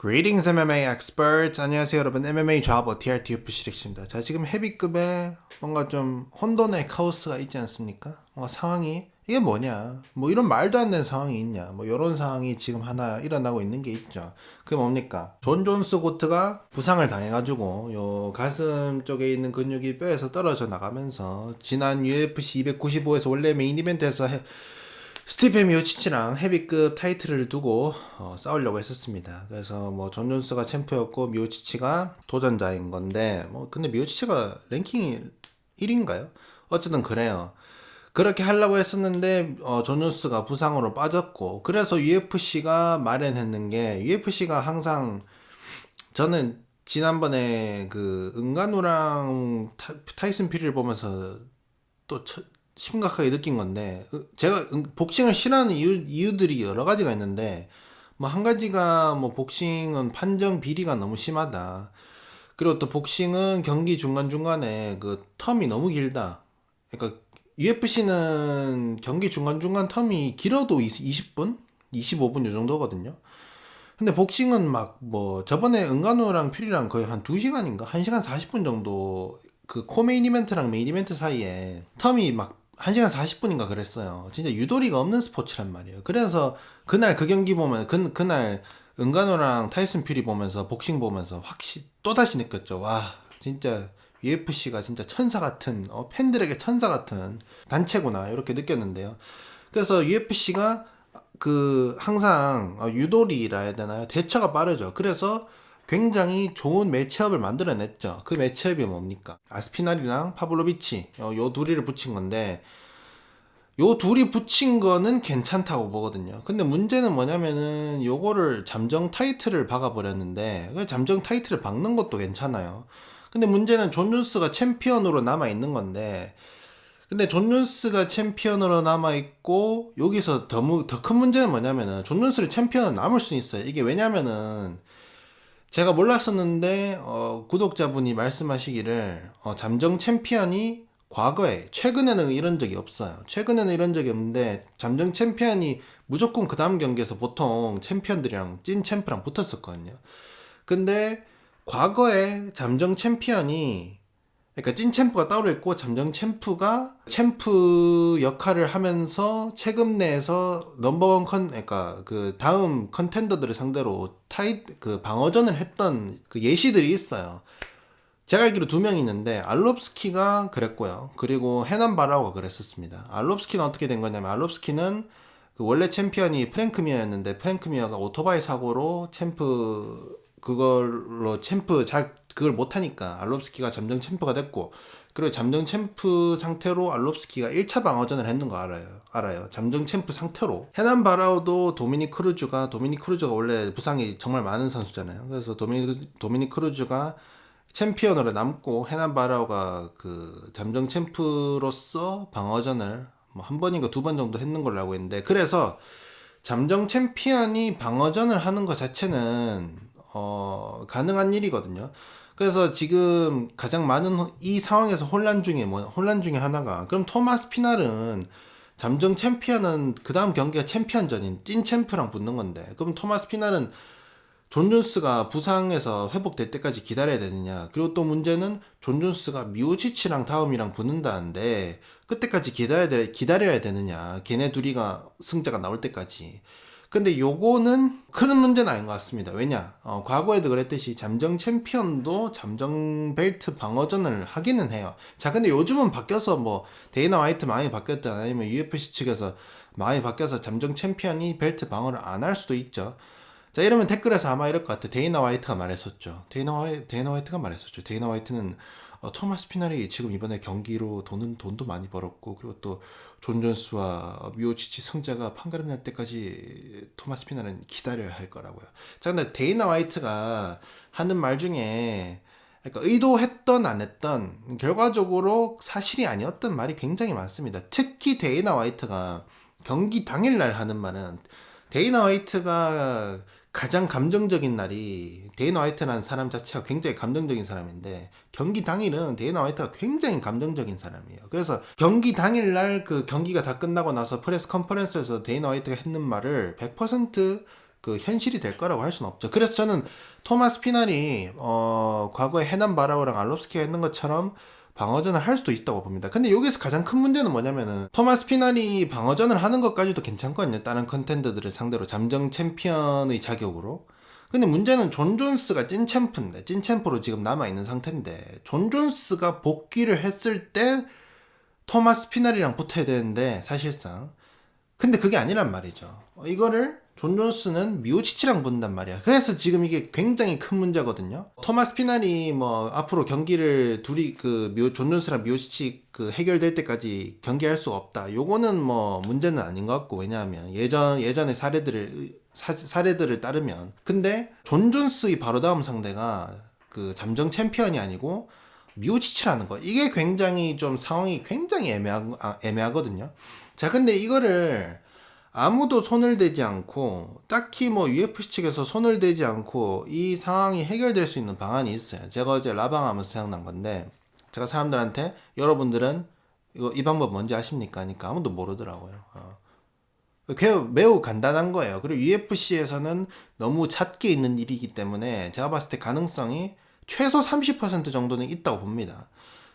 Greetings MMA experts. 안녕하세요 여러분. MMA 좌버 TRT UFC6입니다. 자, 지금 헤비급에 뭔가 좀 혼돈의 카오스가 있지 않습니까? 뭔가 상황이 이게 뭐냐? 뭐 이런 말도 안 되는 상황이 있냐? 뭐 이런 상황이 지금 하나 일어나고 있는 게 있죠. 그게 뭡니까? 존 존스 고트가 부상을 당해가지고 요 가슴 쪽에 있는 근육이 뼈에서 떨어져 나가면서 지난 UFC 295에서 원래 메인 이벤트에서 스티펜 미오치치랑 헤비급 타이틀을 두고 싸우려고 했었습니다. 그래서 뭐 존 존스가 챔프였고 미오치치가 도전자인 건데 뭐 근데 미오치치가 랭킹이 1인가요? 어쨌든 그래요. 그렇게 하려고 했었는데 존 존스가 부상으로 빠졌고 그래서 UFC가 마련했는 게 UFC가 항상 저는 지난번에 그 은간우랑 타이슨 퓨리를 보면서 또 심각하게 느낀 건데 제가 복싱을 싫어하는 이유들이 여러 가지가 있는데 뭐 한 가지가 뭐 복싱은 판정 비리가 너무 심하다. 그리고 또 복싱은 경기 중간중간에 그 텀이 너무 길다. 그러니까 UFC는 경기 중간중간 텀이 길어도 20분? 25분 요 정도거든요. 근데 복싱은 막 뭐 저번에 은간우랑 퓨리랑 거의 한 2시간인가? 1시간 40분 정도 그 코메인 이벤트랑 메인 이벤트 사이에 텀이 막 1시간 40분인가 그랬어요. 진짜 유도리가 없는 스포츠란 말이에요. 그래서 그날 그 경기 보면 그날 은간호랑 타이슨 퓨리 보면서 복싱 보면서 확실히 또다시 느꼈죠. 와, 진짜 UFC가 진짜 천사 같은 팬들에게 천사 같은 단체구나 이렇게 느꼈는데요. 그래서 UFC가 그 항상 유도리라 해야 되나요? 대처가 빠르죠. 그래서 굉장히 좋은 매치업을 만들어냈죠. 그 매치업이 뭡니까? 아스피날이랑 파블로비치 요 둘이를 붙인 건데 요 둘이 붙인 거는 괜찮다고 보거든요. 근데 문제는 뭐냐면은 요거를 잠정 타이틀을 박아버렸는데 잠정 타이틀을 박는 것도 괜찮아요. 근데 문제는 존 존스가 챔피언으로 남아 있는 건데 근데 존 존스가 챔피언으로 남아있고 여기서 더 큰 문제는 뭐냐면은 존 존스를 챔피언은 남을 수 있어요. 이게 왜냐면은 제가 몰랐었는데 구독자분이 말씀하시기를 잠정 챔피언이 과거에 최근에는 이런 적이 없어요. 최근에는 이런 적이 없는데 잠정 챔피언이 무조건 그 다음 경기에서 보통 챔피언들이랑 찐 챔프랑 붙었었거든요. 근데 과거에 잠정 챔피언이 그러니까 찐 챔프가 따로 있고 잠정 챔프가 챔프 역할을 하면서 체급 내에서 넘버원 그러니까 그 다음 컨텐더들을 상대로 그 방어전을 했던 그 예시들이 있어요. 제가 알기로 2명이 있는데 알롭스키가 그랬고요. 그리고 헤난 바라오가 그랬었습니다. 알롭스키는 어떻게 된 거냐면 알롭스키는 그 원래 챔피언이 프랭크 미어였는데 프랭크 미어가 오토바이 사고로 그걸로 그걸 못하니까 알롭스키가 잠정 챔프가 됐고 그리고 잠정 챔프 상태로 알롭스키가 1차 방어전을 했는 거 알아요. 잠정 챔프 상태로. 헤난 바라오도 도미닉 크루즈가 원래 부상이 정말 많은 선수잖아요. 그래서 도미닉 크루즈가 챔피언으로 남고 헤난 바라오가 그 잠정 챔프로서 방어전을 뭐 한 번인가 2번 정도 했는 걸로 알고 있는데 그래서 잠정 챔피언이 방어전을 하는 것 자체는 가능한 일이거든요. 그래서 지금 가장 많은 이 상황에서 혼란 중에 하나가 그럼 토마스 피날은 잠정 챔피언은 그 다음 경기가 챔피언전인 찐 챔프랑 붙는 건데 그럼 토마스 피날은 존 존스가 부상에서 회복될 때까지 기다려야 되느냐. 그리고 또 문제는 존 존스가 미오치치랑 다음이랑 붙는다는데 그때까지 기다려야 되느냐. 걔네 둘이가 승자가 나올 때까지. 근데 요거는 큰 문제는 아닌 것 같습니다. 왜냐? 과거에도 그랬듯이 잠정 챔피언도 잠정 벨트 방어전을 하기는 해요. 자, 근데 요즘은 바뀌어서 뭐 데이나 화이트 많이 바뀌었다 아니면 UFC 측에서 많이 바뀌어서 잠정 챔피언이 벨트 방어를 안 할 수도 있죠. 자, 이러면 댓글에서 아마 이럴 것 같아. 데이나 화이트가 말했었죠. 데이나 화이트가 말했었죠. 데이나 화이트는 토마스 피날이 지금 이번에 경기로 돈도 많이 벌었고 그리고 또 존 존스와 미오치치 승자가 판가름 날 때까지 토마스 피날은 기다려야 할 거라고요. 자, 근데 데이나 화이트가 하는 말 중에 그러니까 의도했던 안 했던 결과적으로 사실이 아니었던 말이 굉장히 많습니다. 특히 데이나 화이트가 경기 당일날 하는 말은 데이나 화이트가 가장 감정적인 날이 데이나 화이트라는 사람 자체가 굉장히 감정적인 사람인데 경기 당일은 데이나 화이트가 굉장히 감정적인 사람이에요. 그래서 경기 당일날 그 경기가 다 끝나고 나서 프레스 컨퍼런스에서 데이나 화이트가 했는 말을 100% 그 현실이 될 거라고 할 수는 없죠. 그래서 저는 토마스 피날이 과거에 헤난 바라오랑 알롭스키가 했는 것처럼 방어전을 할 수도 있다고 봅니다. 근데 여기서 가장 큰 문제는 뭐냐면은 토마스 피날이 방어전을 하는 것까지도 괜찮거든요. 다른 컨텐더들을 상대로 잠정 챔피언의 자격으로. 근데 문제는 존 존스가 찐 챔프인데, 찐 챔프로 지금 남아있는 상태인데, 존 존스가 복귀를 했을 때 토마스 피날이랑 붙어야 되는데, 사실상. 근데 그게 아니란 말이죠. 이거를 존 존스는 미오치치랑 붙는단 말이야. 그래서 지금 이게 굉장히 큰 문제거든요. 토마스 피날이 뭐 앞으로 경기를 둘이 존 존스랑 미오치치 해결될 때까지 경기할 수 없다. 요거는 뭐 문제는 아닌 것 같고, 왜냐하면 예전의 사례들을 따르면. 근데 존 존스의 바로 다음 상대가 그 잠정 챔피언이 아니고 미오치치라는 거. 이게 굉장히 좀 상황이 굉장히 애매하거든요. 자, 근데 이거를 아무도 손을 대지 않고, 딱히 뭐 UFC 측에서 손을 대지 않고 이 상황이 해결될 수 있는 방안이 있어요. 제가 어제 라방 하면서 생각난 건데, 제가 사람들한테 여러분들은 이 방법 뭔지 아십니까? 하니까 아무도 모르더라고요. 매우 간단한 거예요. 그리고 UFC에서는 너무 잦게 있는 일이기 때문에 제가 봤을 때 가능성이 최소 30% 정도는 있다고 봅니다.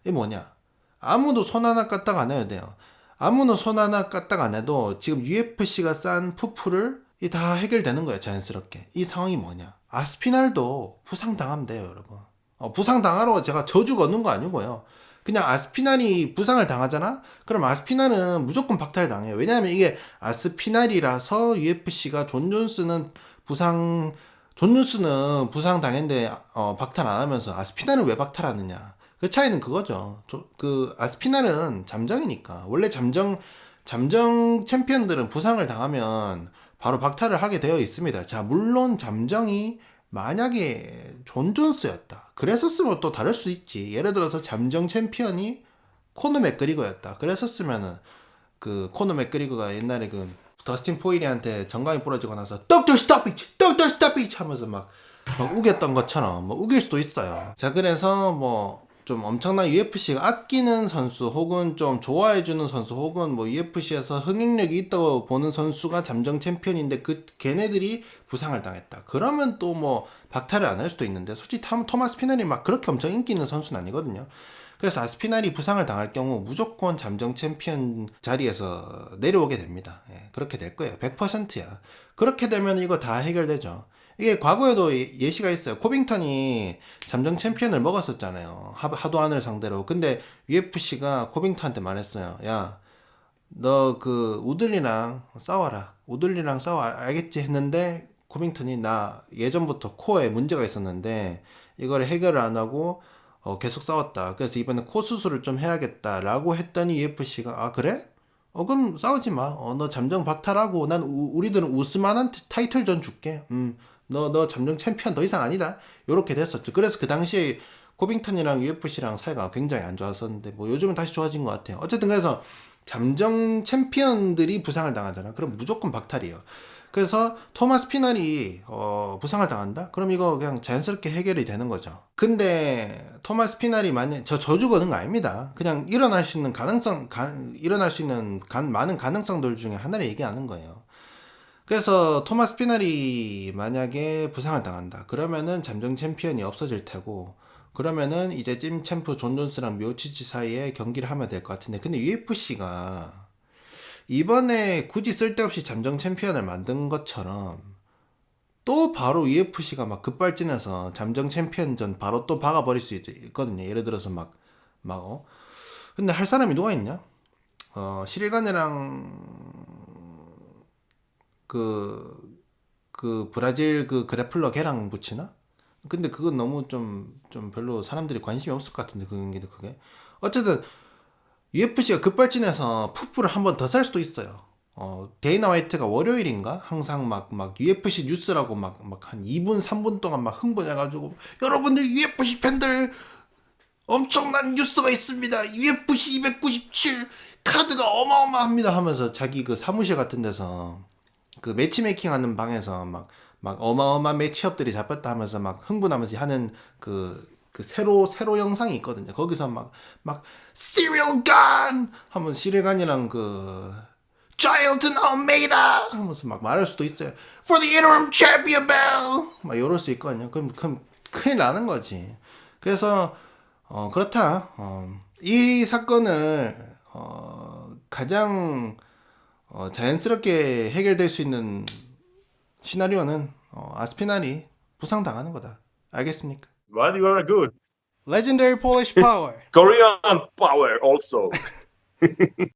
이게 뭐냐? 아무도 손 하나 까딱 안 해야 돼요. 아무나 손 하나 까딱 안 해도 지금 UFC가 싼 푸푸를 다 해결되는 거예요. 자연스럽게. 이 상황이 뭐냐? 아스피날도 부상당하면 돼요, 여러분. 부상당하러 제가 저주 거는 거 아니고요. 그냥 아스피날이 부상을 당하잖아? 그럼 아스피날은 무조건 박탈당해요. 왜냐하면 이게 아스피날이라서 UFC가 존 존스는 부상 당했는데 박탈 안 하면서 아스피날은 왜 박탈하느냐? 그 차이는 그거죠. 아스피날은 잠정이니까. 원래 잠정 챔피언들은 부상을 당하면 바로 박탈을 하게 되어 있습니다. 자, 물론 잠정이 만약에 존 존스였다. 그랬었으면 또 다를 수 있지. 예를 들어서 잠정 챔피언이 코너 맥그리거였다. 그랬었으면은 코너 맥그리거가 옛날에 더스틴 포일리한테 정강이 부러지고 나서 Dr. Stoppage! Dr. Stoppage! 하면서 막 우겼던 것처럼 우길 수도 있어요. 자, 그래서 좀 엄청난 UFC가 아끼는 선수 혹은 좀 좋아해주는 선수 혹은 UFC에서 흥행력이 있다고 보는 선수가 잠정 챔피언인데 걔네들이 부상을 당했다. 그러면 또 박탈을 안 할 수도 있는데, 솔직히 토마스 피날이 막 그렇게 엄청 인기 있는 선수는 아니거든요. 그래서 아스피날이 부상을 당할 경우 무조건 잠정 챔피언 자리에서 내려오게 됩니다. 예, 그렇게 될 거예요. 100%야. 그렇게 되면 이거 다 해결되죠. 이게 과거에도 예시가 있어요. 코빙턴이 잠정 챔피언을 먹었었잖아요. 하도안을 상대로. 근데 UFC가 코빙턴한테 말했어요. 야, 너 우들리랑 싸워라. 우들리랑 싸워, 알겠지? 했는데 코빙턴이 나 예전부터 코어에 문제가 있었는데 이걸 해결을 안 하고 계속 싸웠다. 그래서 이번에 코 수술을 좀 해야겠다라고 했더니 UFC가 아, 그래? 그럼 싸우지 마. 너 잠정 박탈하고 우리들은 우스만한테 타이틀전 줄게. 너 잠정 챔피언 더 이상 아니다. 요렇게 됐었죠. 그래서 그 당시에 코빙턴이랑 UFC랑 사이가 굉장히 안 좋았었는데 요즘은 다시 좋아진 것 같아요. 어쨌든 그래서 잠정 챔피언들이 부상을 당하잖아. 그럼 무조건 박탈이에요. 그래서 토마스 피날이 부상을 당한다? 그럼 이거 그냥 자연스럽게 해결이 되는 거죠. 근데 토마스 피날이 만약 저주 거는 거 아닙니다. 그냥 일어날 수 있는 많은 가능성들 중에 하나를 얘기하는 거예요. 그래서 토마스 피날이 만약에 부상을 당한다. 그러면은 잠정 챔피언이 없어질 테고, 그러면은 이제 찜 챔프 존 존스랑 미오치치 사이에 경기를 하면 될 것 같은데, 근데 UFC가 이번에 굳이 쓸데없이 잠정 챔피언을 만든 것처럼 또 바로 UFC가 막 급발진해서 잠정 챔피언전 바로 또 박아버릴 수 있거든요. 예를 들어서 근데 할 사람이 누가 있냐? 시리간이랑 브라질 그래플러 걔랑 붙이나? 근데 그건 너무 좀 별로 사람들이 관심이 없을 것 같은데, 그 경기도 그게. 어쨌든 UFC가 급발진해서 푸푸를 한 번 더 살 수도 있어요. 데이나 화이트가 월요일인가? 항상 UFC 뉴스라고 한 2분, 3분 동안 흥분해가지고, 여러분들 UFC 팬들 엄청난 뉴스가 있습니다. UFC 297 카드가 어마어마합니다 하면서 자기 사무실 같은 데서 매치메이킹 하는 방에서 어마어마한 매치업들이 잡혔다 하면서 흥분하면서 하는 새로 영상이 있거든요. 거기서 Serial Gun! 하면 시리간이랑 Jailton Almeida 하면서 막 말할 수도 있어요. For the interim champion bell 막 이럴 수 있거든요. 그럼 큰일 나는 거지. 그래서 그렇다. 이 사건을 가장 자연스럽게 해결될 수 있는 시나리오는 아스피날이 부상당하는 거다. 알겠습니까? But you are good. Legendary Polish Power. Korean power also.